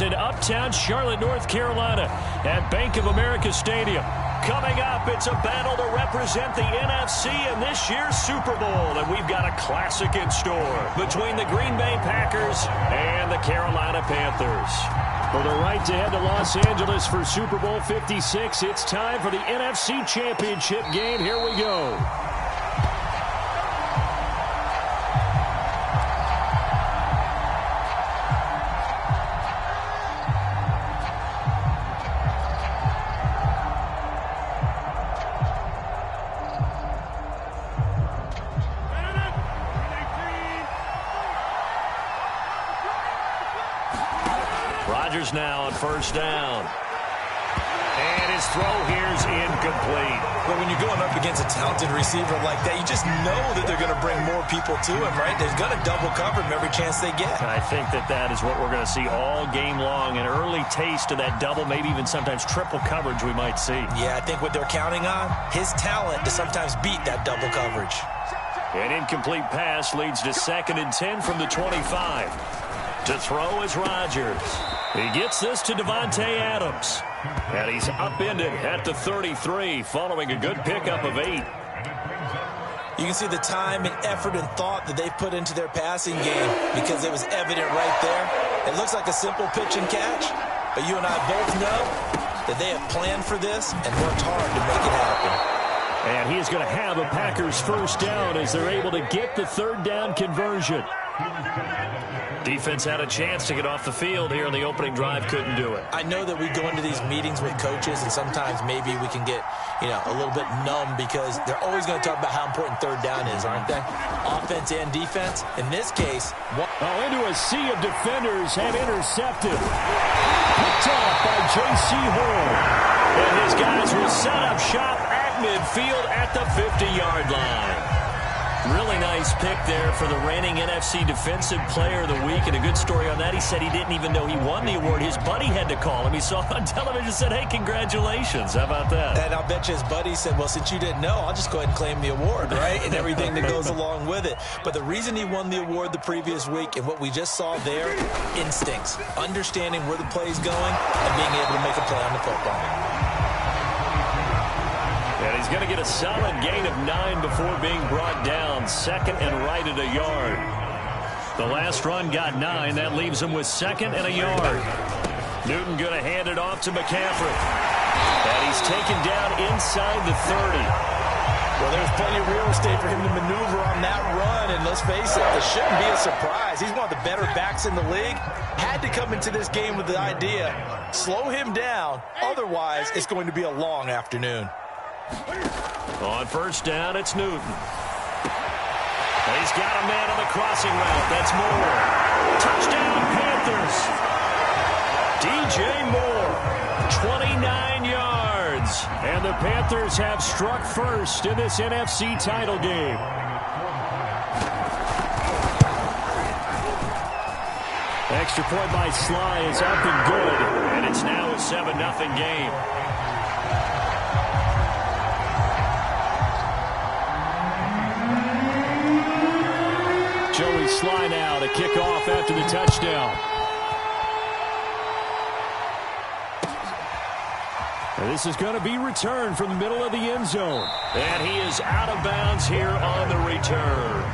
In uptown Charlotte, North Carolina at Bank of America Stadium. Coming up, it's a battle to represent the NFC in this year's Super Bowl, and we've got a classic in store between the Green Bay Packers and the Carolina Panthers. For the right to head to Los Angeles for Super Bowl 56, it's time for the NFC Championship game. Here we go. Now on first down. And his throw here's incomplete. Well, when you're going up against a talented receiver like that, you just know that they're going to bring more people to him, right? They're going to double cover him every chance they get. I think that is what we're going to see all game long. An early taste of that double, maybe even sometimes triple coverage we might see. Yeah, I think what they're counting on, his talent to sometimes beat that double coverage. An incomplete pass leads to 2nd and 10 from the 25. To throw is Rodgers. He gets this to Devontae Adams. And he's upended at the 33 following a good pickup of 8. You can see the time and effort and thought that they put into their passing game because it was evident right there. It looks like a simple pitch and catch, but you and I both know that they have planned for this and worked hard to make it happen. And he is going to have a Packers first down as they're able to get the 3rd down conversion. Defense had a chance to get off the field here in the opening drive, couldn't do it. I know that we go into these meetings with coaches, and sometimes maybe we can get, a little bit numb because they're always going to talk about how important 3rd down is, aren't they? Offense and defense. In this case, into a sea of defenders and intercepted. Picked off by J.C. Horn. And his guys will set up shop at midfield at the 50-yard line. Really nice pick there for the reigning NFC Defensive Player of the Week. And a good story on that. He said he didn't even know he won the award. His buddy had to call him. He saw it on television and said, hey, congratulations. How about that? And I'll bet you his buddy said, well, since you didn't know, I'll just go ahead and claim the award, right? And everything that goes along with it. But the reason he won the award the previous week and what we just saw there, instincts, understanding where the play is going and being able to make a play on the football. And he's going to get a solid gain of 9 before being brought down. 2nd and right at a yard. The last run got 9. That leaves him with 2nd and a yard. Newton going to hand it off to McCaffrey. And he's taken down inside the 30. Well, there's plenty of real estate for him to maneuver on that run. And let's face it, this shouldn't be a surprise. He's one of the better backs in the league. Had to come into this game with the idea, slow him down. Otherwise, it's going to be a long afternoon. On first down, it's Newton. He's got a man on the crossing route. That's Moore. Touchdown, Panthers. DJ Moore, 29 yards. And the Panthers have struck first in this NFC title game. Extra point by Sly is up and good. And it's now a 7-0 game. Joey Sly now to kick off after the touchdown. And this is going to be returned from the middle of the end zone. And he is out of bounds here on the return.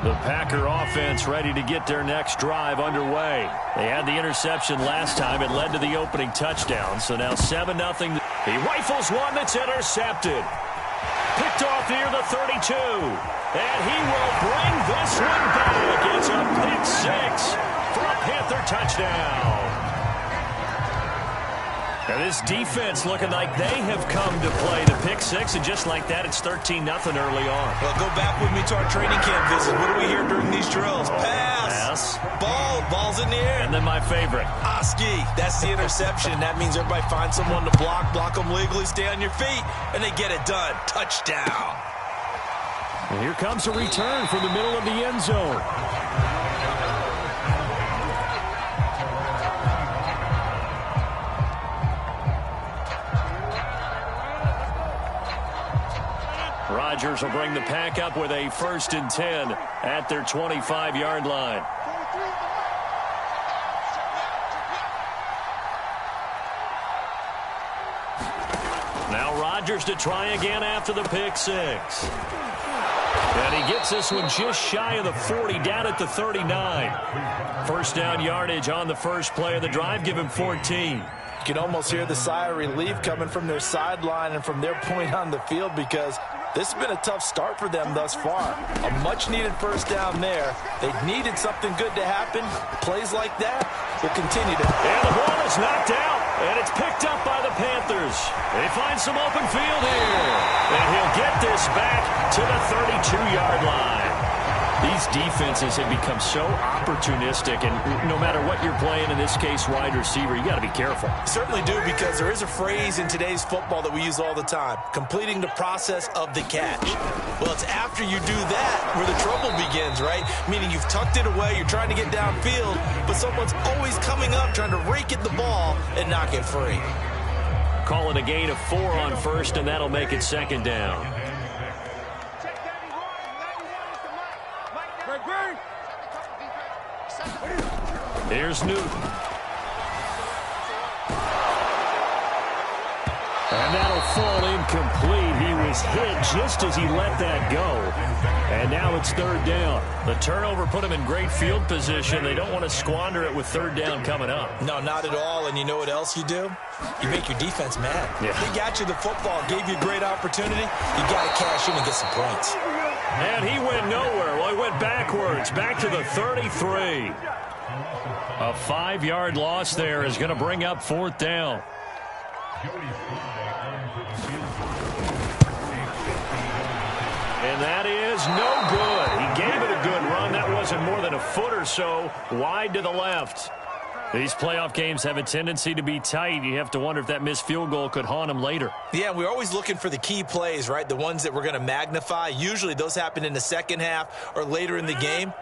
The Packer offense ready to get their next drive underway. They had the interception last time. It led to the opening touchdown. So now 7-0. He rifles one that's intercepted. Picked off near the 32. And he will bring this one back. It's a pick 6 for a Panther touchdown. Now this defense looking like they have come to play the pick 6, and just like that, it's 13-0 early on. Well, go back with me to our training camp visit. What do we hear during these drills? Pass. Ball's in the air. And then my favorite. Oski. That's the interception. That means everybody finds someone to block them legally, stay on your feet, and they get it done. Touchdown. And here comes a return from the middle of the end zone. Rodgers will bring the pack up with a 1st and 10 at their 25-yard line. Now Rodgers to try again after the pick six. And he gets this one just shy of the 40, down at the 39. 1st down yardage on the first play of the drive. Give him 14. You can almost hear the sigh of relief coming from their sideline and from their point on the field, because this has been a tough start for them thus far. A much-needed 1st down there. They needed something good to happen. Plays like that will continue to. And the ball is knocked out, and it's picked up by the Panthers. They find some open field here, and he'll get this back to the 32-yard line. These defenses have become so opportunistic, and no matter what you're playing, in this case wide receiver, you got to be careful. Certainly do, because there is a phrase in today's football that we use all the time: completing the process of the catch. Well, it's after you do that where the trouble begins, right? Meaning you've tucked it away, you're trying to get downfield, but someone's always coming up trying to rake at the ball and knock it free. Call it a gain of 4 on 1st, and that'll make it 2nd down. Here's Newton. And that'll fall incomplete. He was hit just as he let that go. And now it's 3rd down. The turnover put him in great field position. They don't want to squander it with 3rd down coming up. No, not at all. And you know what else you do? You make your defense mad. Yeah. They got you the football, gave you a great opportunity. You got to cash in and get some points. And he went nowhere. Well, he went backwards, back to the 33. A 5-yard loss there is going to bring up 4th down. And that is no good. He gave it a good run. That wasn't more than a foot or so wide to the left. These playoff games have a tendency to be tight. You have to wonder if that missed field goal could haunt them later. Yeah, we're always looking for the key plays, right? The ones that we're going to magnify. Usually those happen in the second half or later in the game.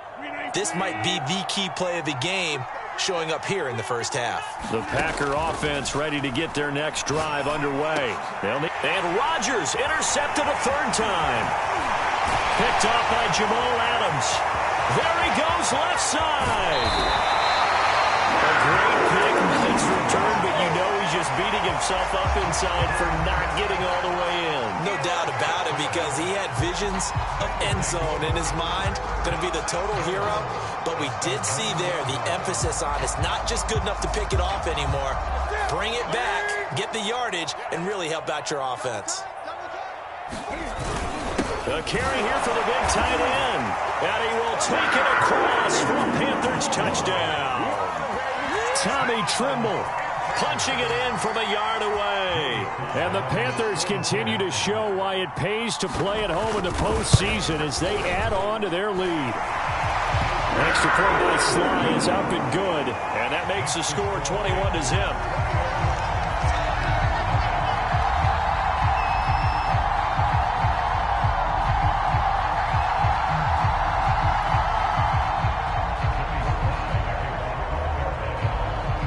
This might be the key play of the game showing up here in the first half. The Packer offense ready to get their next drive underway. And Rodgers intercepted a 3rd time. Picked off by Jamal Adams. There he goes, left side. A great pick, nice return, but you know he's just beating himself up inside for not getting all the way in. No doubt about it, because he had visions of end zone in his mind. Going to be the total hero. But we did see there the emphasis on it's not just good enough to pick it off anymore. Bring it back, get the yardage, and really help out your offense. A carry here for the big tight end. And he will take it across for a Panthers touchdown. Tommy Trimble punching it in from a yard away. And the Panthers continue to show why it pays to play at home in the postseason as they add on to their lead. Extra point by Sly is up and good. And that makes the score 21-0.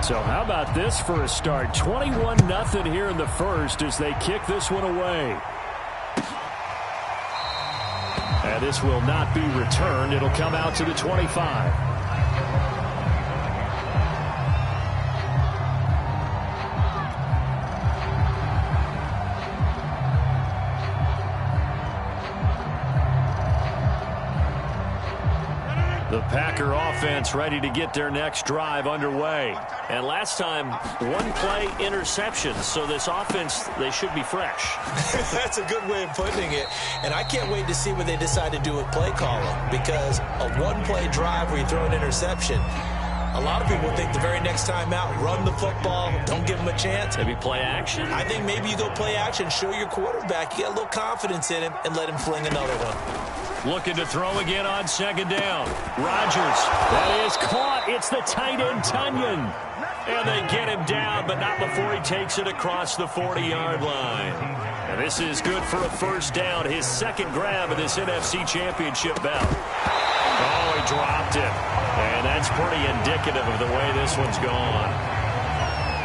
So how about this for a start? 21-0 here in the first as they kick this one away. And this will not be returned. It'll come out to the 25. The Packer offense ready to get their next drive underway. And last time, 1-play interception. So this offense, they should be fresh. That's a good way of putting it. And I can't wait to see what they decide to do with play calling. Because a 1-play drive where you throw an interception, a lot of people think the very next time out, run the football, don't give them a chance. Maybe play action? I think maybe you go play action, show your quarterback, you get a little confidence in him, and let him fling another one. Looking to throw again on 2nd down. Rodgers, that is caught. It's the tight end, Tunyon. And they get him down, but not before he takes it across the 40-yard line. And this is good for a 1st down, his 2nd grab of this NFC Championship bout. Oh, he dropped it. And that's pretty indicative of the way this one's gone.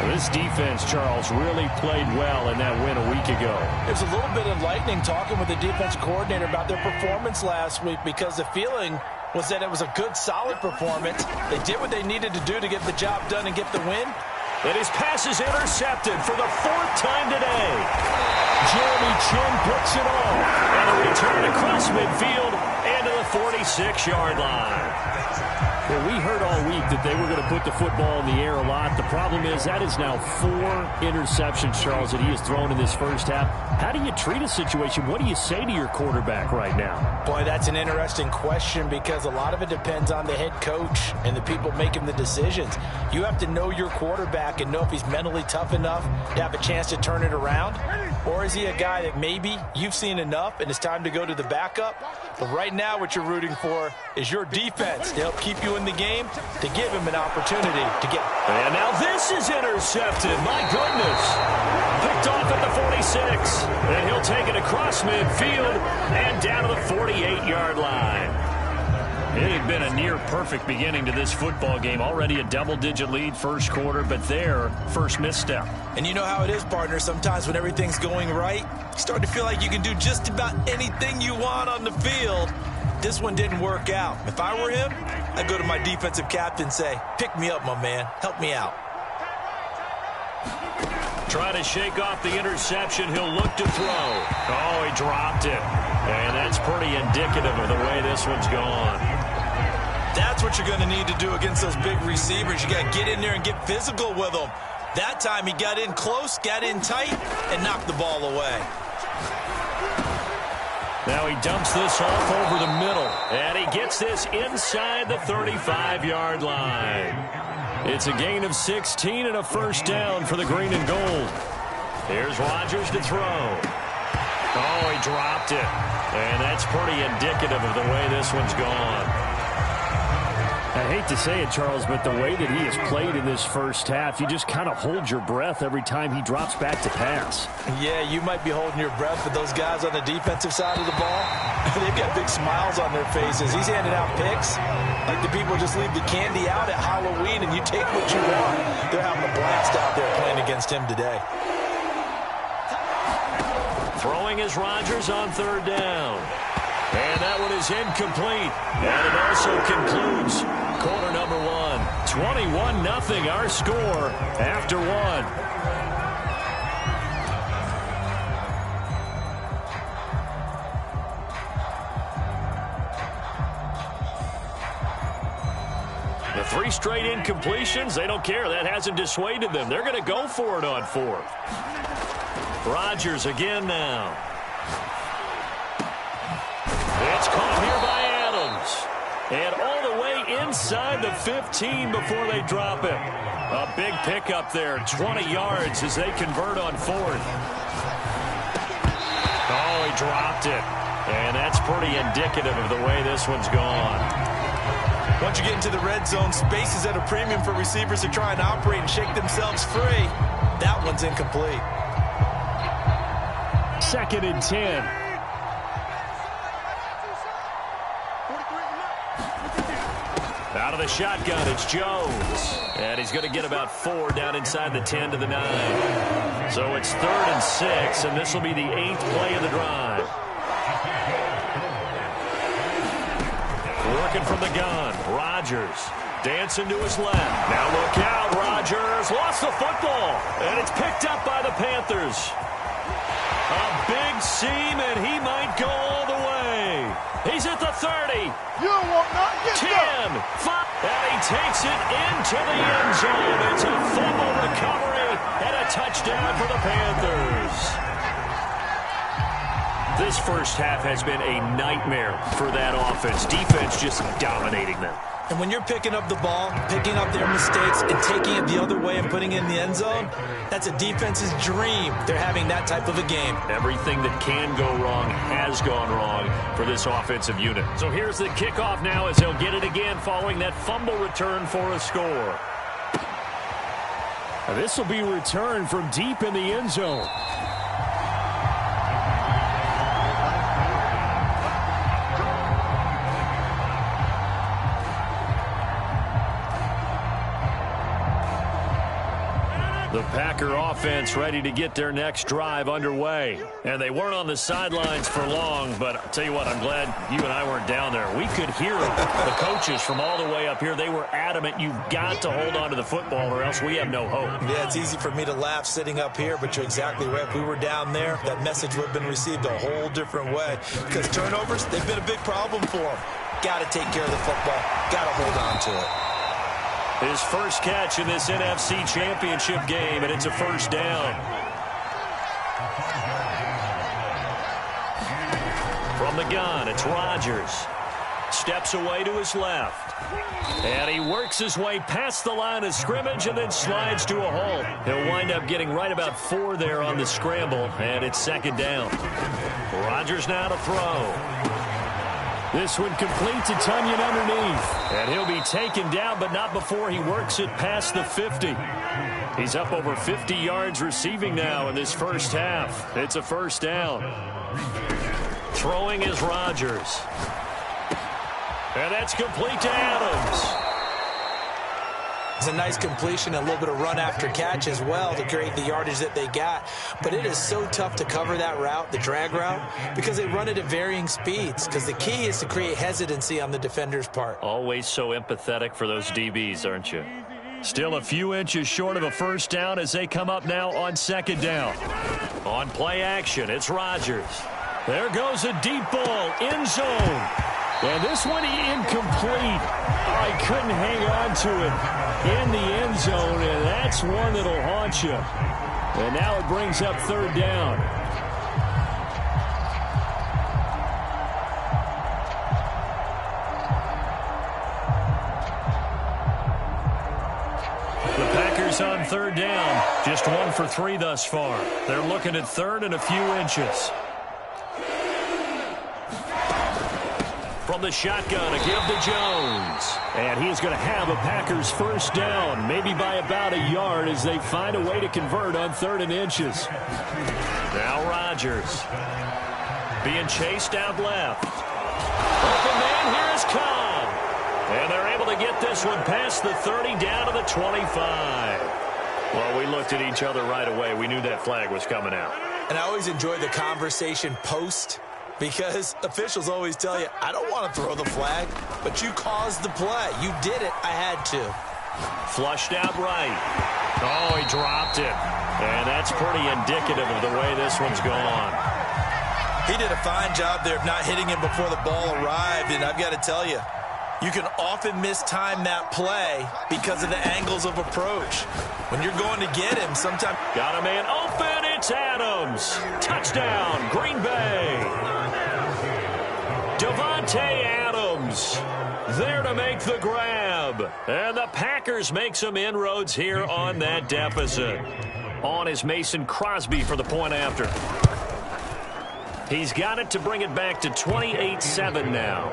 This defense, Charles, really played well in that win a week ago. It was a little bit enlightening talking with the defensive coordinator about their performance last week, because the feeling was that it was a good, solid performance. They did what they needed to do to get the job done and get the win. And his pass is intercepted for the 4th time today. Jeremy Chin picks it off. And a return across midfield and to the 46-yard line. Well, we heard all week that they were going to put the football in the air a lot. The problem is that is now 4 interceptions, Charles, that he has thrown in this first half. How do you treat a situation? What do you say to your quarterback right now? Boy, that's an interesting question, because a lot of it depends on the head coach and the people making the decisions. You have to know your quarterback and know if he's mentally tough enough to have a chance to turn it around. Or is he a guy that maybe you've seen enough and it's time to go to the backup? But right now what you're rooting for is your defense to help keep you in the game, to give him an opportunity to get. And now this is intercepted. My goodness. Picked off at the 46. And he'll take it across midfield and down to the 48-yard line. It had been a near-perfect beginning to this football game. Already a double-digit lead first quarter, but their first misstep. And you know how it is, partner. Sometimes when everything's going right, you start to feel like you can do just about anything you want on the field. This one didn't work out. If I were him, I'd go to my defensive captain and say, pick me up, my man. Help me out. Trying to shake off the interception. He'll look to throw. Oh, he dropped it. And that's pretty indicative of the way this one's gone. That's what you're going to need to do against those big receivers. You got to get in there and get physical with them. That time he got in close, got in tight, and knocked the ball away. Now he dumps this off over the middle. And he gets this inside the 35-yard line. It's a gain of 16 and a first down for the green and gold. Here's Rodgers to throw. Oh, he dropped it. And that's pretty indicative of the way this one's gone. I hate to say it, Charles, but the way that he has played in this first half, you just kind of hold your breath every time he drops back to pass. Yeah, you might be holding your breath, but those guys on the defensive side of the ball, they've got big smiles on their faces. He's handing out picks like the people just leave the candy out at Halloween and you take what you want. They're having a blast out there playing against him today. Throwing is Rodgers on 3rd down. And that one is incomplete. And it also concludes quarter number 1. 21-0 our score after 1. The 3 straight incompletions, they don't care. That hasn't dissuaded them. They're going to go for it on 4th. Rodgers again now. It's caught here by Adams. And all the way inside the 15 before they drop it. A big pickup there, 20 yards as they convert on 4th. Oh, he dropped it. And that's pretty indicative of the way this one's gone. Once you get into the red zone, space is at a premium for receivers to try and operate and shake themselves free. That one's incomplete. 2nd and 10. Out of the shotgun, it's Jones. And he's going to get about 4 down inside the 10 to the 9. So it's 3rd and 6, and this will be the 8th play of the drive. Working from the gun, Rodgers dancing to his left. Now look out, Rodgers lost the football, and it's picked up by the Panthers. A big seam, and he might go all the way. He's at the 30. You will not get 10, 5, and he takes it into the end zone. It's a fumble recovery and a touchdown for the Panthers. This first half has been a nightmare for that offense. Defense just dominating them. And when you're picking up the ball, picking up their mistakes, and taking it the other way and putting it in the end zone, that's a defense's dream. They're having that type of a game. Everything that can go wrong has gone wrong for this offensive unit. So here's the kickoff now as they'll get it again following that fumble return for a score. Now this will be returned from deep in the end zone. Packer offense ready to get their next drive underway. And they weren't on the sidelines for long, but I'll tell you what, I'm glad you and I weren't down there. We could hear the coaches from all the way up here. They were adamant, you've got to hold on to the football or else we have no hope. Yeah, it's easy for me to laugh sitting up here, but you're exactly right. If we were down there, that message would have been received a whole different way. Because turnovers, they've been a big problem for them. Got to take care of the football. Got to hold on to it. His first catch in this NFC Championship game, and it's a first down. From the gun, it's Rodgers. Steps away to his left. And he works his way past the line of scrimmage and then slides to a halt. He'll wind up getting right about 4 there on the scramble, and it's second down. Rodgers now to throw. This one complete to Tunyon underneath. And he'll be taken down, but not before he works it past the 50. He's up over 50 yards receiving now in this first half. It's a first down. Throwing is Rodgers. And that's complete to Adams. It's a nice completion, a little bit of run after catch as well to create the yardage that they got. But it is so tough to cover that route, the drag route, because they run it at varying speeds. Because the key is to create hesitancy on the defender's part. Always so empathetic for those DBs, aren't you? Still a few inches short of a first down as they come up now on second down. On play action, it's Rodgers. There goes a deep ball, end zone. And this one incomplete. I couldn't hang on to it in the end zone, and that's one that'll haunt you. And now it brings up third down. The Packers on third down. Just 1 for 3 thus far. They're looking at third and a few inches. From the shotgun, a give to Jones. And he's going to have a Packers first down, maybe by about a yard as they find a way to convert on 3rd and inches. Now Rodgers being chased out left. Open man, here is Cobb. And they're able to get this one past the 30 down to the 25. Well, we looked at each other right away. We knew that flag was coming out. And I always enjoy the conversation post, because officials always tell you, I don't want to throw the flag, but you caused the play. You did it. I had to. Flushed out right. Oh, he dropped it. And that's pretty indicative of the way this one's gone. He did a fine job there of not hitting him before the ball arrived, and I've got to tell you, you can often mistime that play because of the angles of approach. When you're going to get him, sometimes... Got a man open. It's Adams. Touchdown, Green Bay. Davante Adams there to make the grab. And the Packers make some inroads here on that deficit. On is Mason Crosby for the point after. He's got it to bring it back to 28-7 now.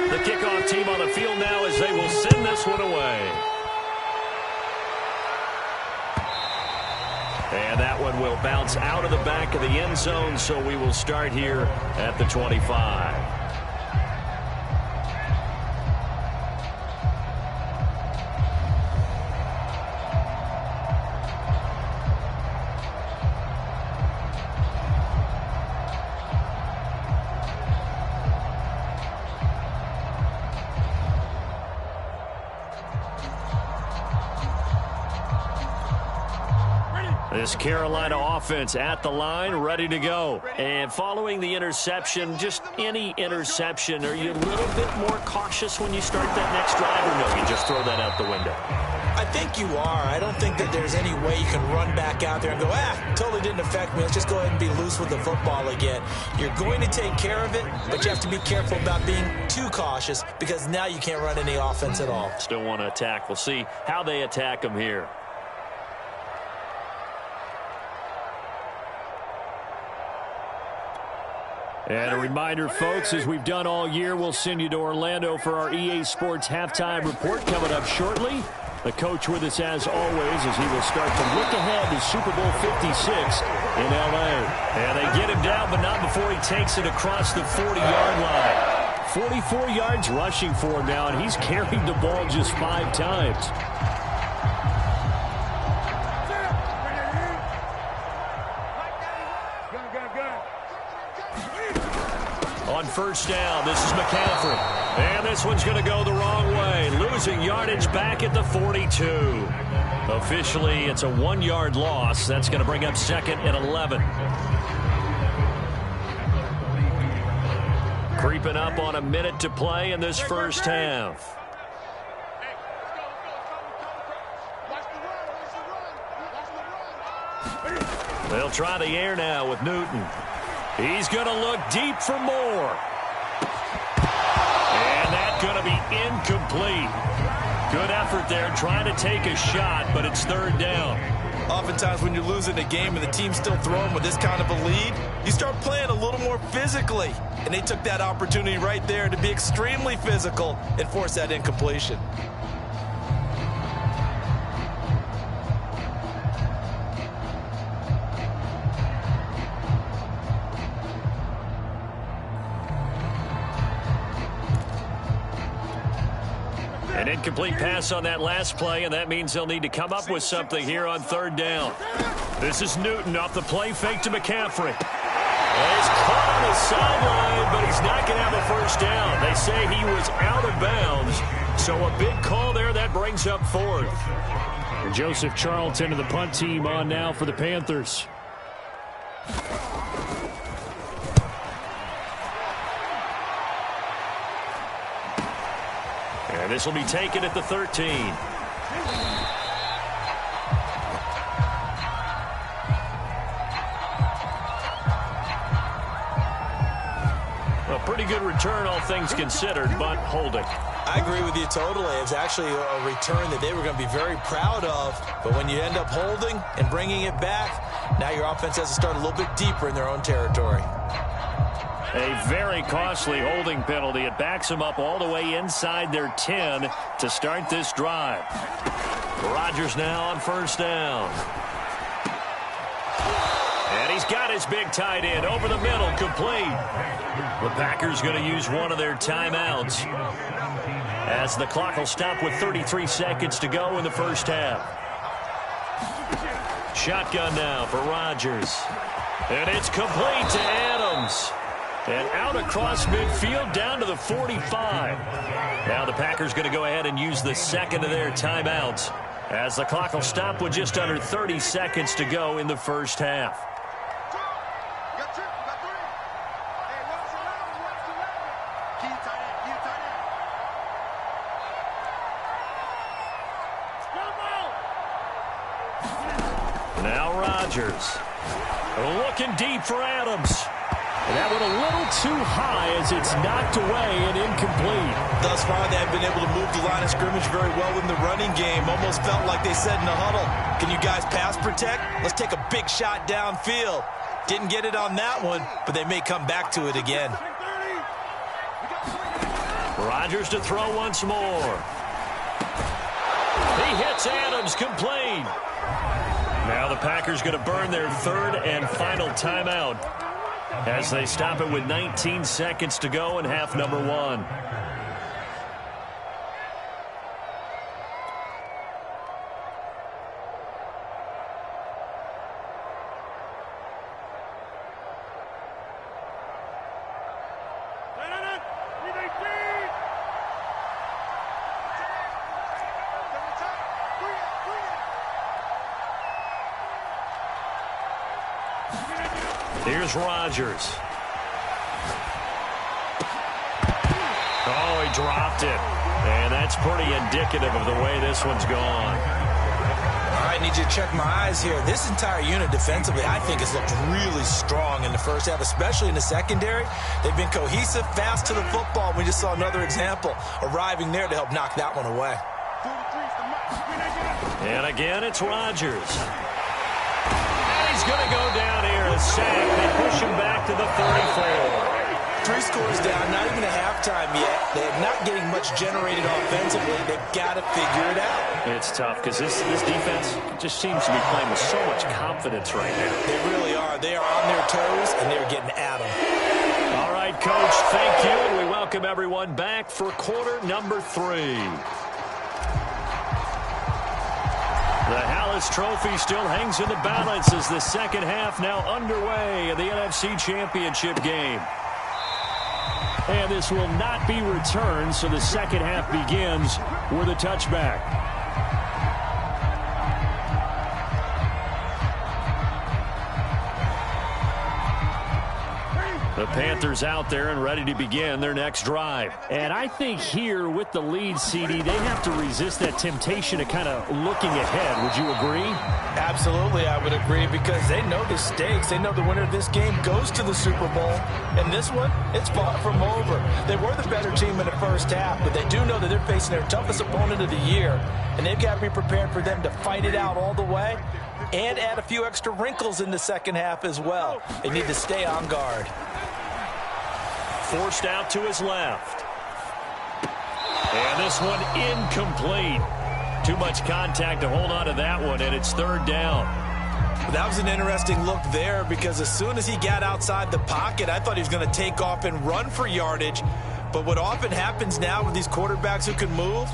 The kickoff team on the field now as they will send this one away. And that one will bounce out of the back of the end zone, so we will start here at the 25. This Carolina offense at the line, ready to go. And following the interception, just any interception, are you a little bit more cautious when you start that next drive, or no, you just throw that out the window? I think you are. I don't think that there's any way you can run back out there and go, totally didn't affect me. Let's just go ahead and be loose with the football again. You're going to take care of it, but you have to be careful about being too cautious because now you can't run any offense at all. Still want to attack. We'll see how they attack them here. And a reminder, folks, as we've done all year, we'll send you to Orlando for our EA Sports Halftime Report coming up shortly. The coach with us as always as he will start to look ahead to Super Bowl 56 in L.A. And they get him down, but not before he takes it across the 40-yard line. 44 yards rushing for him now, and he's carried the ball just 5 times. On first down, this is McCaffrey. And this one's going to go the wrong way. Losing yardage back at the 42. Officially, it's a 1-yard loss. That's going to bring up 2nd and 11. Creeping up on a minute to play in this first half. They'll try the air now with Newton. He's going to look deep for more. And that's going to be incomplete. Good effort there trying to take a shot, but it's 3rd down. Oftentimes when you're losing a game and the team's still throwing with this kind of a lead, you start playing a little more physically. And they took that opportunity right there to be extremely physical and force that incompletion. An incomplete pass on that last play, and that means they'll need to come up with something here on 3rd down. This is Newton off the play fake to McCaffrey. He's caught on the sideline, but he's not going to have a first down. They say he was out of bounds, so a big call there that brings up 4th. Joseph Charlton and the punt team on now for the Panthers. And this will be taken at the 13. A pretty good return, all things considered, but holding. I agree with you totally. It was actually a return that they were going to be very proud of. But when you end up holding and bringing it back, now your offense has to start a little bit deeper in their own territory. A very costly holding penalty. It backs them up all the way inside their 10 to start this drive. Rodgers now on first down. And he's got his big tight end over the middle, complete. The Packers going to use one of their timeouts as the clock will stop with 33 seconds to go in the first half. Shotgun now for Rodgers. And it's complete to Adams. And out across midfield down to the 45. Now the Packers going to go ahead and use the second of their timeouts as the clock will stop with just under 30 seconds to go in the first half. Now Rodgers looking deep for Adams. And that went a little too high as it's knocked away and incomplete. Thus far, they have been able to move the line of scrimmage very well in the running game. Almost felt like they said in the huddle, can you guys pass protect? Let's take a big shot downfield. Didn't get it on that one, but they may come back to it again. Rodgers to throw once more. He hits Adams, complete. Now the Packers going to burn their 3rd and final timeout as they stop it with 19 seconds to go in half number 1. Here's Rodgers. Oh, he dropped it. And that's pretty indicative of the way this one's gone. I need you to check my eyes here. This entire unit defensively, I think, has looked really strong in the first half, especially in the secondary. They've been cohesive, fast to the football. We just saw another example arriving there to help knock that one away. And again, it's Rodgers. And he's going to go down here, a sack. They push him back to the 34. 3 scores down, not even a halftime yet. They're not getting much generated offensively. They've got to figure it out. It's tough because this defense just seems to be playing with so much confidence right now. They really are. They are on their toes, and they're getting at them. All right, Coach, thank you. And we welcome everyone back for quarter number 3. The Hallis Trophy still hangs in the balance as the second half now underway in the NFC Championship game. And this will not be returned, so the second half begins with a touchback. The Panthers out there and ready to begin their next drive. And I think here with the lead, CD, they have to resist that temptation of kind of looking ahead. Would you agree? Absolutely, I would agree, because they know the stakes. They know the winner of this game goes to the Super Bowl. And this one, it's far from over. They were the better team in the first half, but they do know that they're facing their toughest opponent of the year. And they've got to be prepared for them to fight it out all the way and add a few extra wrinkles in the second half as well. They need to stay on guard. Forced out to his left. And this one incomplete. Too much contact to hold on to that one, and it's third down. That was an interesting look there, because as soon as he got outside the pocket, I thought he was going to take off and run for yardage. But what often happens now with these quarterbacks who can move,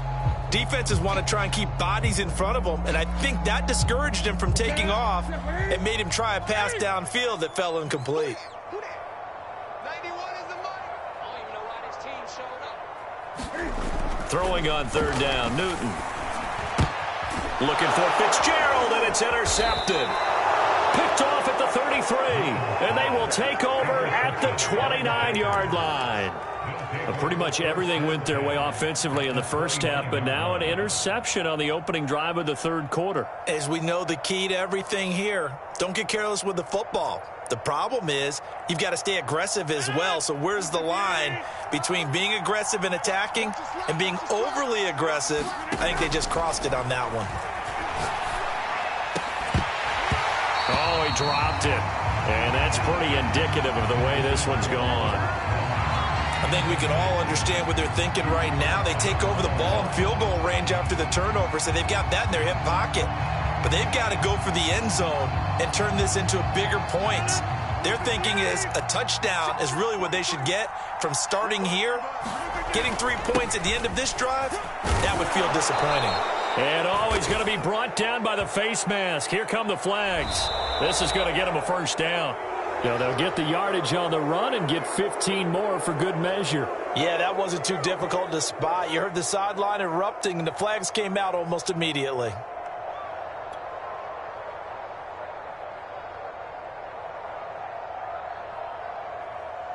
defenses want to try and keep bodies in front of them, and I think that discouraged him from taking off and made him try a pass downfield that fell incomplete. Throwing on third down, Newton. Looking for Fitzgerald, and it's intercepted. Picked off at the 33, and they will take over at the 29-yard line. Pretty much everything went their way offensively in the first half, but now an interception on the opening drive of the third quarter. As we know, the key to everything here, don't get careless with the football. The problem is you've got to stay aggressive as well. So where's the line between being aggressive and attacking and being overly aggressive? I think they just crossed it on that one. Oh, he dropped it. And that's pretty indicative of the way this one's gone. I think we can all understand what they're thinking right now. They take over the ball in field goal range after the turnover, so they've got that in their hip pocket. But they've got to go for the end zone and turn this into bigger points. Their thinking is a touchdown is really what they should get from starting here. Getting 3 points at the end of this drive, that would feel disappointing. And he's going to be brought down by the face mask. Here come the flags. This is going to get them a first down. They'll get the yardage on the run and get 15 more for good measure. Yeah, that wasn't too difficult to spot. You heard the sideline erupting, and the flags came out almost immediately.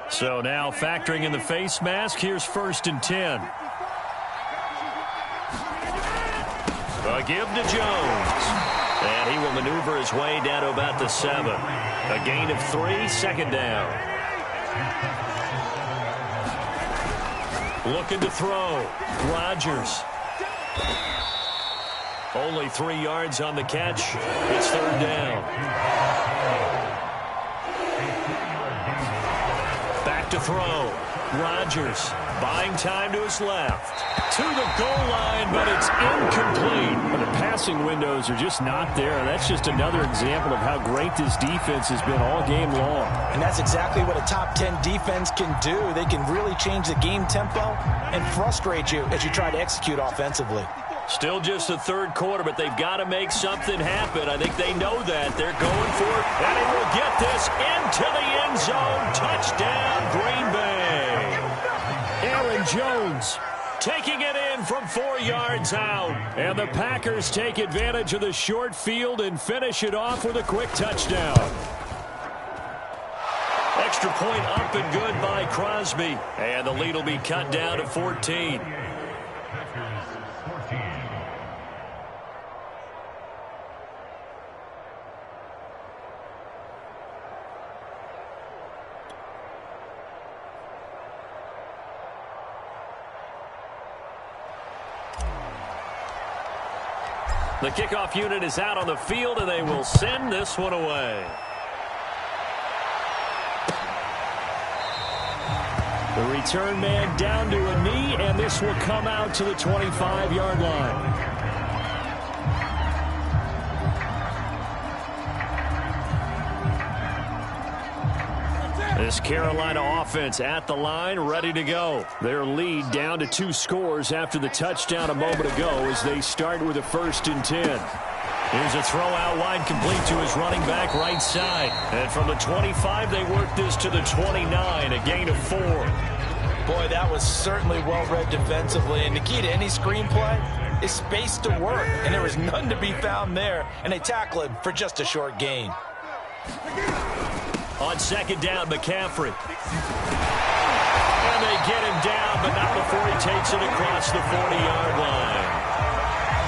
So now factoring in the face mask, here's 1st and 10. A give to Jones. And he will maneuver his way down to about the 7. A gain of 3, second down. Looking to throw. Rodgers. Only 3 yards on the catch. It's third down. Back to throw. Rodgers buying time to his left. To the goal line, but it's incomplete. The passing windows are just not there. And that's just another example of how great this defense has been all game long. And that's exactly what a top 10 defense can do. They can really change the game tempo and frustrate you as you try to execute offensively. Still just the third quarter, but they've got to make something happen. I think they know that. They're going for it, and he will get this into the end zone. Touchdown, Green Bay. Aaron Jones taking it in from 4 yards out. And the Packers take advantage of the short field and finish it off with a quick touchdown. Extra point up and good by Crosby. And the lead will be cut down to 14. The kickoff unit is out on the field, and they will send this one away. The return man down to a knee, and this will come out to the 25-yard line. This Carolina offense at the line, ready to go. Their lead down to 2 scores after the touchdown a moment ago as they start with a 1st and 10. Here's a throw out wide, complete to his running back right side. And from the 25, they work this to the 29, a gain of 4. Boy, that was certainly well-read defensively. And the key to any screenplay is space to work. And there was none to be found there. And they tackle him for just a short gain. On 2nd down, McCaffrey. And they get him down, but not before he takes it across the 40-yard line.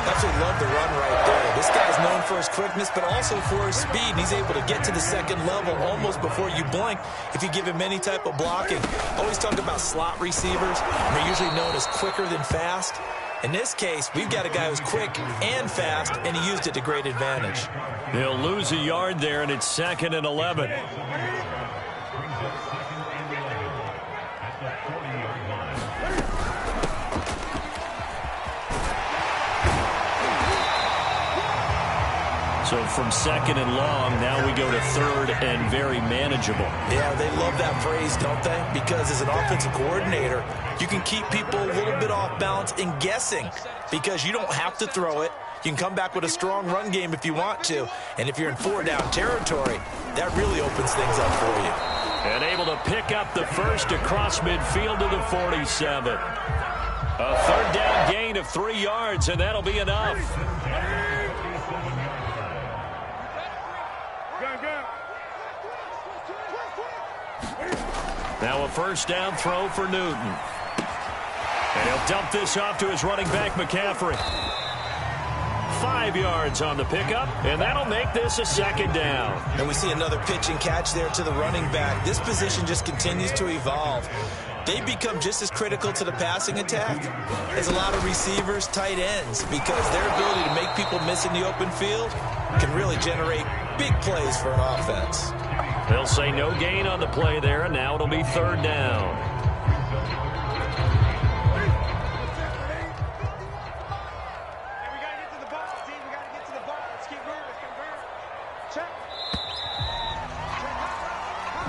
Absolutely love the run right there. This guy's known for his quickness, but also for his speed. And he's able to get to the 2nd level almost before you blink if you give him any type of blocking. Always talk about slot receivers. They're usually known as quicker than fast. In this case, we've got a guy who's quick and fast, and he used it to great advantage. He'll lose a yard there, and it's 2nd and 11. So from 2nd and long, now we go to 3rd and very manageable. Yeah, they love that phrase, don't they? Because as an offensive coordinator, you can keep people a little bit off balance and guessing because you don't have to throw it. You can come back with a strong run game if you want to. And if you're in 4-down territory, that really opens things up for you. And able to pick up the 1st across midfield to the 47. A 3rd down gain of 3 yards, and that'll be enough. Now a 1st down throw for Newton. And he'll dump this off to his running back, McCaffrey. 5 yards on the pickup, and that'll make this a 2nd down. And we see another pitch and catch there to the running back. This position just continues to evolve. They become just as critical to the passing attack as a lot of receivers, tight ends, because their ability to make people miss in the open field can really generate big plays for an offense. They'll say no gain on the play there, and now it'll be 3rd down.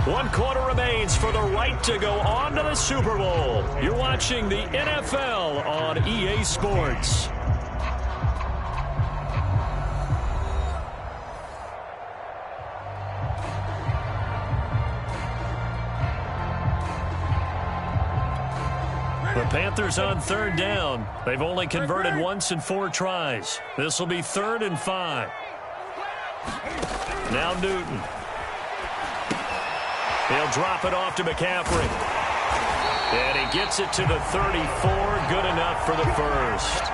One quarter remains for the right to go on to the Super Bowl. You're watching the NFL on EA Sports. The Panthers on 3rd down. They've only converted once in 4 tries. This will be 3rd and 5. Now Newton. He'll drop it off to McCaffrey. And he gets it to the 34. Good enough for the 1st.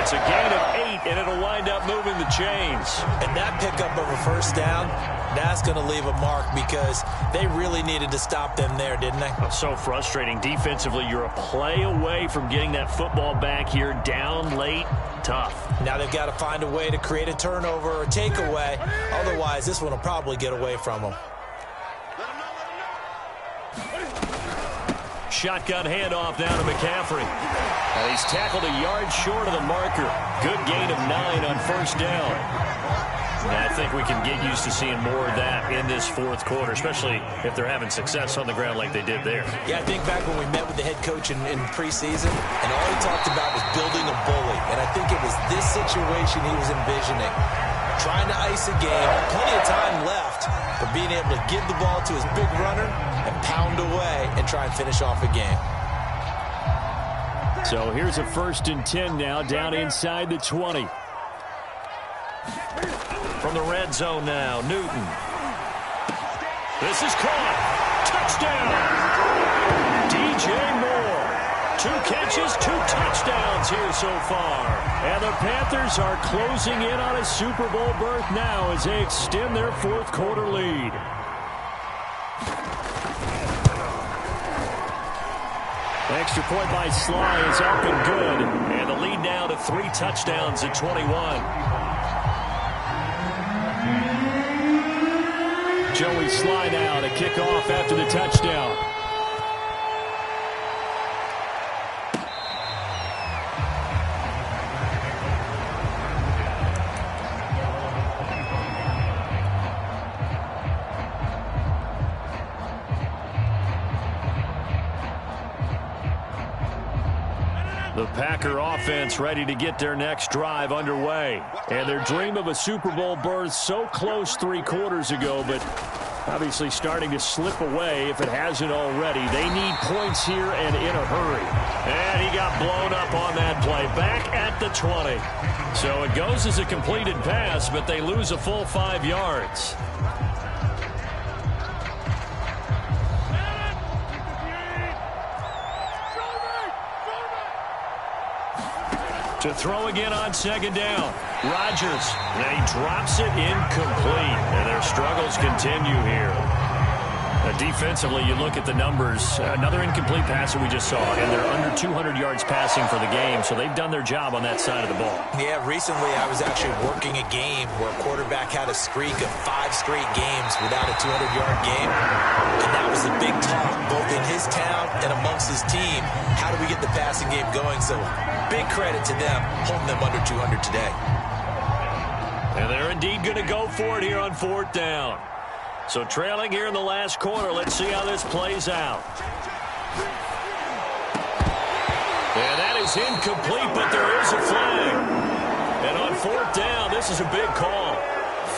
It's a gain of 8, and it'll wind up moving the chains. And that pickup of a 1st down, that's going to leave a mark because they really needed to stop them there, didn't they? So frustrating. Defensively, you're a play away from getting that football back here down late. Tough. Now they've got to find a way to create a turnover or a takeaway. Otherwise, this one will probably get away from them. Shotgun handoff down to McCaffrey. And he's tackled a yard short of the marker. Good gain of 9 on 1st down. And I think we can get used to seeing more of that in this 4th quarter, especially if they're having success on the ground like they did there. Yeah, I think back when we met with the head coach in preseason, and all he talked about was building a bully. And I think it was this situation he was envisioning. Trying to ice a game, plenty of time left, but being able to give the ball to his big runner and pound away and try and finish off a game. So here's a 1st and 10 now, down inside the 20. From the red zone now, Newton. This is caught. Touchdown! DJ Moore. 2 catches, 2 touchdowns here so far. And the Panthers are closing in on a Super Bowl berth now as they extend their 4th quarter lead. Extra point by Sly is up and good. And the lead now to 3 touchdowns at 21. Joey Sly now to kick off after the touchdown. The Packer offense ready to get their next drive underway. And their dream of a Super Bowl berth so close 3 quarters ago, but obviously starting to slip away if it hasn't already. They need points here and in a hurry. And he got blown up on that play. Back at the 20. So it goes as a completed pass, but they lose a full 5 yards. To throw again on 2nd down. Rodgers, and he drops it incomplete. And their struggles continue here. Defensively, you look at the numbers. Another incomplete pass that we just saw, and they're under 200 yards passing for the game, so they've done their job on that side of the ball. Yeah, recently I was actually working a game where a quarterback had a streak of 5 straight games without a 200-yard game, and that was the big talk, both in his town and amongst his team. How do we get the passing game going? So big credit to them, holding them under 200 today. And they're indeed going to go for it here on 4th down. So trailing here in the last quarter, let's see how this plays out. And that is incomplete, but there is a flag. And on 4th down, this is a big call.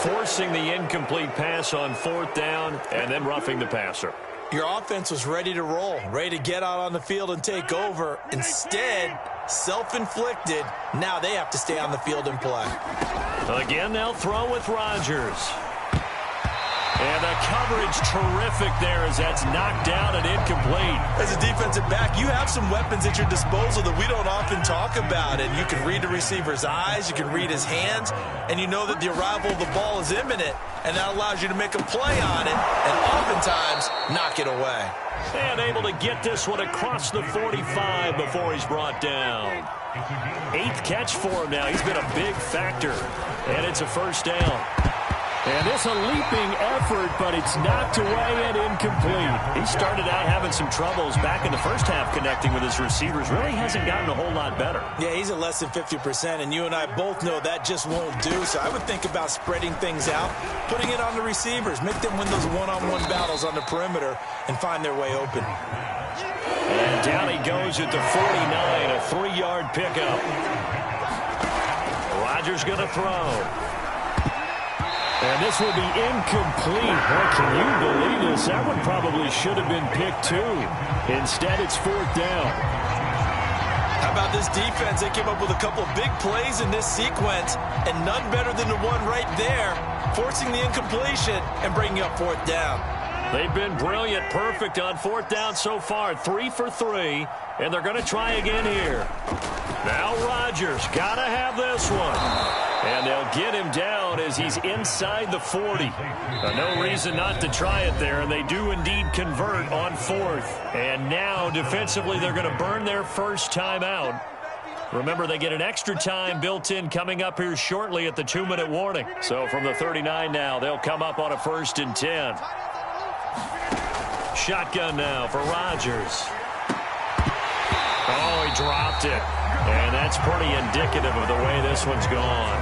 Forcing the incomplete pass on 4th down and then roughing the passer. Your offense was ready to roll, ready to get out on the field and take over. Instead, self-inflicted. Now they have to stay on the field and play. Again, they'll throw with Rodgers. And the coverage terrific there as that's knocked down and incomplete. As a defensive back, you have some weapons at your disposal that we don't often talk about. And you can read the receiver's eyes, you can read his hands, and you know that the arrival of the ball is imminent. And that allows you to make a play on it and oftentimes knock it away. And able to get this one across the 45 before he's brought down. 8th catch for him now. He's been a big factor. And it's a 1st down. And it's a leaping effort, but it's knocked away and incomplete. He started out having some troubles back in the first half connecting with his receivers. Really hasn't gotten a whole lot better. Yeah, he's at less than 50%, and you and I both know that just won't do. So I would think about spreading things out, putting it on the receivers, make them win those one-on-one battles on the perimeter, and find their way open. And down he goes at the 49, a 3-yard pickup. Rodgers going to throw. And this will be incomplete. Boy, can you believe this? That one probably should have been picked too. Instead, it's 4th down. How about this defense? They came up with a couple of big plays in this sequence, and none better than the one right there, forcing the incompletion and bringing up 4th down. They've been brilliant, perfect on 4th down so far. 3 for 3, and they're going to try again here. Now Rodgers, got to have this one. And they'll get him down as he's inside the 40. No reason not to try it there, and they do indeed convert on 4th. And now, defensively, they're going to burn their first time out. Remember, they get an extra time built in coming up here shortly at the 2-minute warning. So from the 39 now, they'll come up on a 1st and 10. Shotgun now for Rodgers. Oh, he dropped it. And that's pretty indicative of the way this one's gone.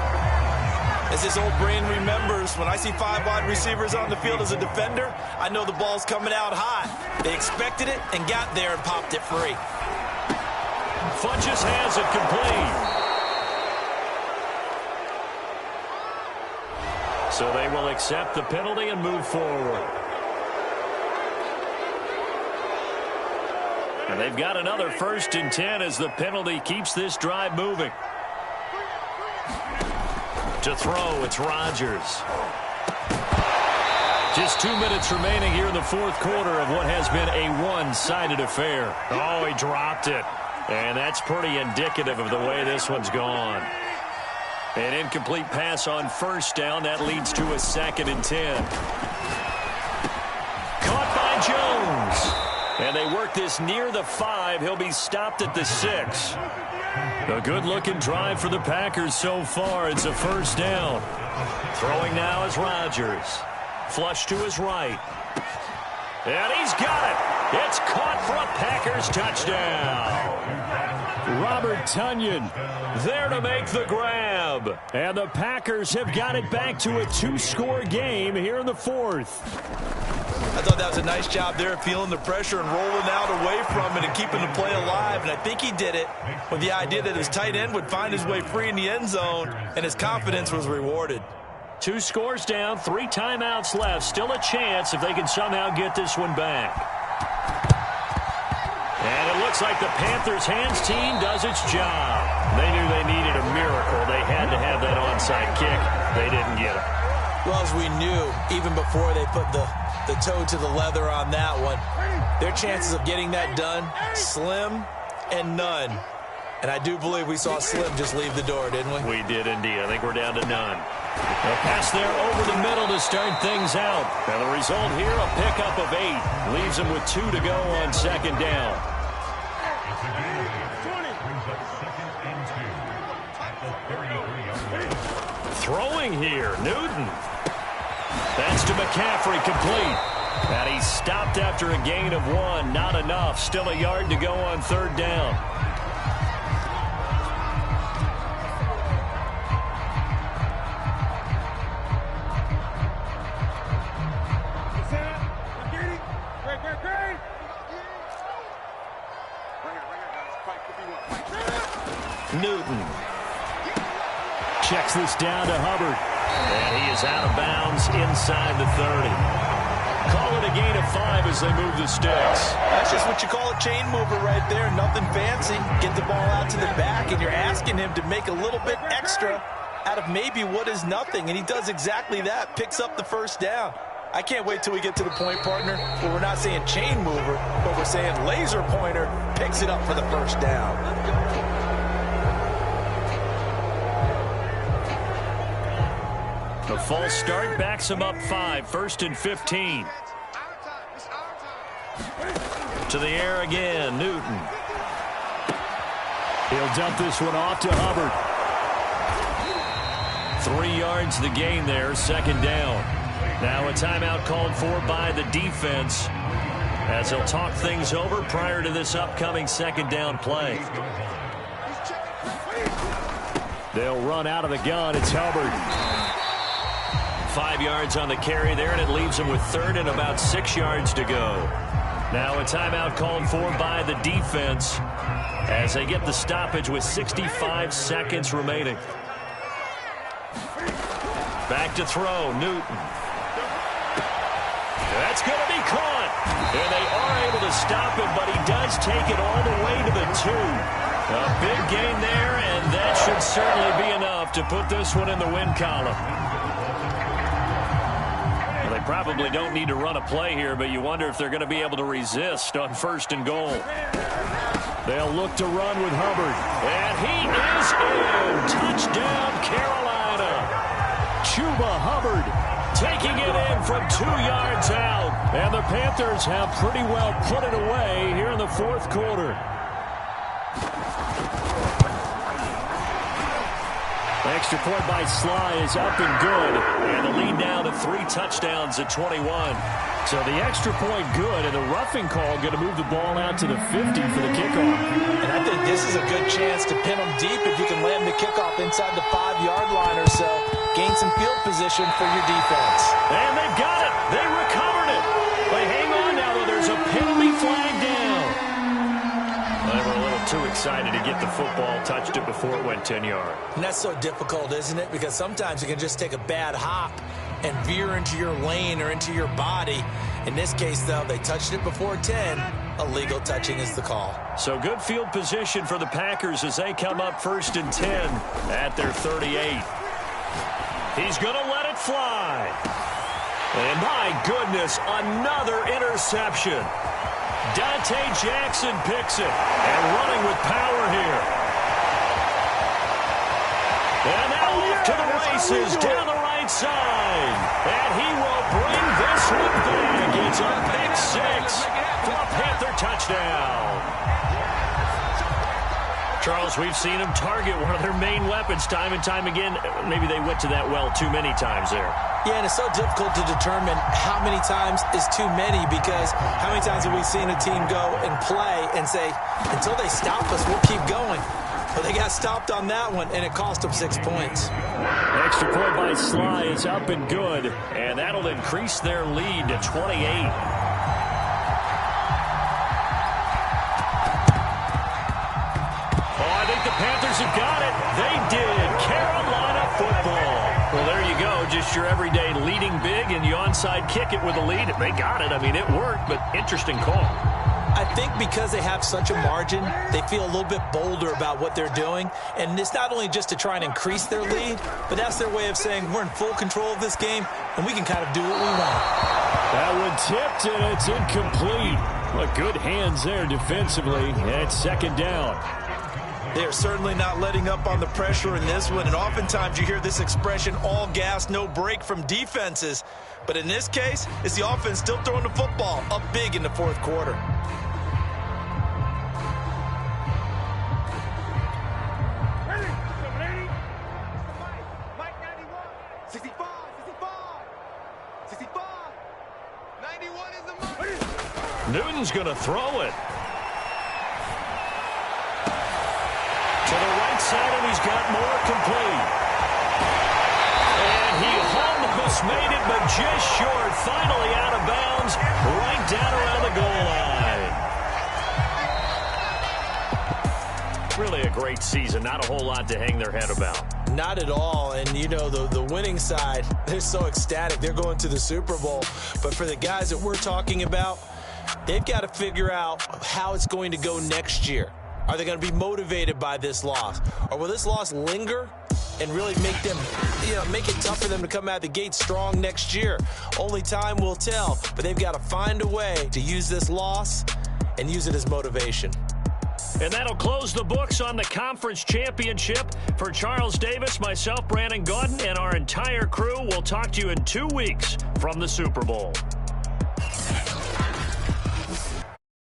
As this old brain remembers, when I see 5 wide receivers on the field as a defender, I know the ball's coming out hot. They expected it and got there and popped it free. Funches has it complete. So they will accept the penalty and move forward. And they've got another 1st and 10 as the penalty keeps this drive moving. To throw, it's Rodgers. Just 2 minutes remaining here in the 4th quarter of what has been a one-sided affair. Oh, he dropped it. And that's pretty indicative of the way this one's gone. An incomplete pass on 1st down. That leads to a 2nd and 10. Caught by Jones. And they work this near the 5. He'll be stopped at the 6. A good-looking drive for the Packers so far. It's a 1st down. Throwing now is Rodgers. Flush to his right. And he's got it. It's caught for a Packers touchdown. Robert Tonyan there to make the grab. And the Packers have got it back to a 2-score game here in the 4th. I thought that was a nice job there, feeling the pressure and rolling out away from it and keeping the play alive. And I think he did it with the idea that his tight end would find his way free in the end zone, and his confidence was rewarded. 2 scores down, 3 timeouts left. Still a chance if they can somehow get this one back. And it looks like the Panthers' hands team does its job. They knew they needed a miracle. They had to have that onside kick. They didn't get it. Well, as we knew, even before they put the toe to the leather on that one, their chances of getting that done, slim and none. And I do believe we saw Slim just leave the door, didn't we? We did indeed. I think we're down to none. A pass there over the middle to start things out. And the result here, a pickup of 8. Leaves them with 2 to go on second down. Throwing here, Newton. That's to McCaffrey, complete. And he stopped after a gain of 1. Not enough. Still a yard to go on third down. Newton checks this down to Hubbard, and he is out of bounds inside the 30. Call it a gain of 5 as they move the sticks. That's just what you call a chain mover right there. Nothing fancy. Get the ball out to the back, and you're asking him to make a little bit extra out of maybe what is nothing, and he does exactly that. Picks up the first down. I can't wait till we get to the point, partner, where we're not saying chain mover, but we're saying laser pointer picks it up for the first down. The false start backs him up 5, 1st and 15. To the air again, Newton. He'll dump this one off to Hubbard. 3 yards the gain there, second down. Now a timeout called for by the defense as they'll talk things over prior to this upcoming second down play. They'll run out of the gun. It's Hubbard. 5 yards on the carry there, and it leaves them with 3rd and about 6 yards to go. Now a timeout called for by the defense as they get the stoppage with 65 seconds remaining. Back to throw, Newton. That's going to be caught. And they are able to stop him, but he does take it all the way to the 2. A big gain there, and that should certainly be enough to put this one in the win column. Well, they probably don't need to run a play here, but you wonder if they're going to be able to resist on 1st and goal. They'll look to run with Hubbard. And he is in. Touchdown, Carolina. Chuba Hubbard taking it in from 2 yards out. And the Panthers have pretty well put it away here in the 4th quarter. Extra point by Sly is up and good. And the lead now to 3 touchdowns at 21. So the extra point good, and the roughing call going to move the ball out to the 50 for the kickoff. And I think this is a good chance to pin them deep if you can land the kickoff inside the 5-yard line or so. Gain some field position for your defense. And they've got it. They recovered it. But hang on now, though. There's a penalty flag down. They were a little too excited to get the football, touched it before it went 10 yards. And that's so difficult, isn't it? Because sometimes you can just take a bad hop and veer into your lane or into your body. In this case, though, they touched it before 10. Illegal touching is the call. So good field position for the Packers as they come up 1st and 10 at their 38. He's going to let it fly. And my goodness, another interception. Dante Jackson picks it and running with power here. And now off to the races down the right side. And he will bring this one back. It's a pick 6 for a Panther touchdown. Charles, we've seen them target one of their main weapons time and time again. Maybe they went to that well too many times there. Yeah, and it's so difficult to determine how many times is too many, because how many times have we seen a team go and play and say, until they stop us, we'll keep going. Well, they got stopped on that one, and it cost them 6 points. Extra point by Sly is up and good, and that'll increase their lead to 28. The Panthers have got it. They did. Carolina football. Well, there you go. Just your everyday leading big, and you onside kick it with a lead. They got it. I mean, it worked, but interesting call. I think because they have such a margin, they feel a little bit bolder about what they're doing. And it's not only just to try and increase their lead, but that's their way of saying we're in full control of this game, and we can kind of do what we want. That one tipped, and it's incomplete. Well, good hands there defensively. And it's second down. They are certainly not letting up on the pressure in this one, and oftentimes you hear this expression, all gas, no break from defenses. But in this case, it's the offense still throwing the football up big in the fourth quarter. Mike 91, 65, 65, 91 is the mark. Newton's going to throw it. To the right side, and he's got more complete. And he almost made it, but just short. Finally out of bounds, right down around the goal line. Really a great season. Not a whole lot to hang their head about. Not at all. And, you know, the winning side, they're so ecstatic. They're going to the Super Bowl. But for the guys that we're talking about, they've got to figure out how it's going to go next year. Are they going to be motivated by this loss? Or will this loss linger and really make them, make it tough for them to come out the gate strong next year? Only time will tell, but they've got to find a way to use this loss and use it as motivation. And that'll close the books on the conference championship. For Charles Davis, myself, Brandon Gaudin, and our entire crew, we'll talk to you in 2 weeks from the Super Bowl.